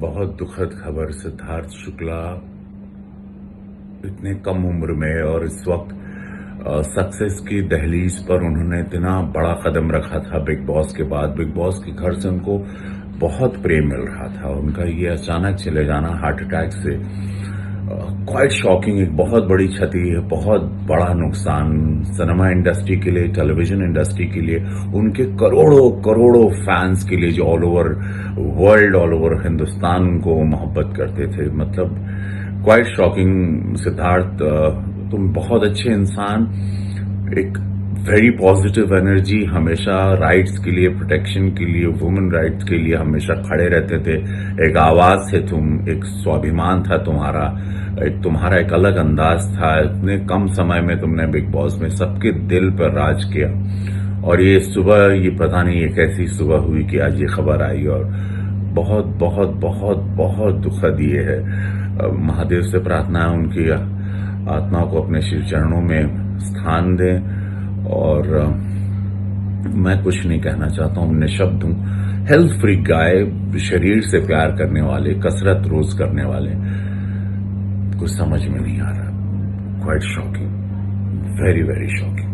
बहुत दुखद खबर। सिद्धार्थ शुक्ला इतने कम उम्र में और इस वक्त सक्सेस की दहलीज पर उन्होंने इतना बड़ा कदम रखा था बिग बॉस के बाद। बिग बॉस के घर से उनको बहुत प्रेम मिल रहा था। उनका ये अचानक चले जाना हार्ट अटैक से क्वाइट शॉकिंग, एक बहुत बड़ी क्षति है, बहुत बड़ा नुकसान सिनेमा इंडस्ट्री के लिए, टेलीविजन इंडस्ट्री के लिए, उनके करोड़ों करोड़ों फैंस के लिए जो all over world, all over Hindustan उनको मोहब्बत करते थे। मतलब क्वाइट शॉकिंग। सिद्धार्थ, तुम बहुत अच्छे इंसान, एक वेरी पॉजिटिव एनर्जी, हमेशा राइट्स के लिए, प्रोटेक्शन के लिए, वुमेन राइट्स के लिए हमेशा खड़े रहते थे। एक आवाज थे तुम, एक स्वाभिमान था तुम्हारा, तुम्हारा एक अलग अंदाज था। इतने कम समय में तुमने बिग बॉस में सबके दिल पर राज किया। और ये सुबह, ये पता नहीं ये कैसी सुबह हुई कि आज ये खबर आई, और बहुत बहुत बहुत बहुत दुखद ये है। महादेव से प्रार्थना है उनकी आत्मा को अपने शिव चरणों में स्थान दें। और मैं कुछ नहीं कहना चाहता हूं, निशब्द हूं। हेल्थ फ्रीक गाय, शरीर से प्यार करने वाले, कसरत रोज करने वाले, कुछ समझ में नहीं आ रहा। Quite shocking, very very shocking.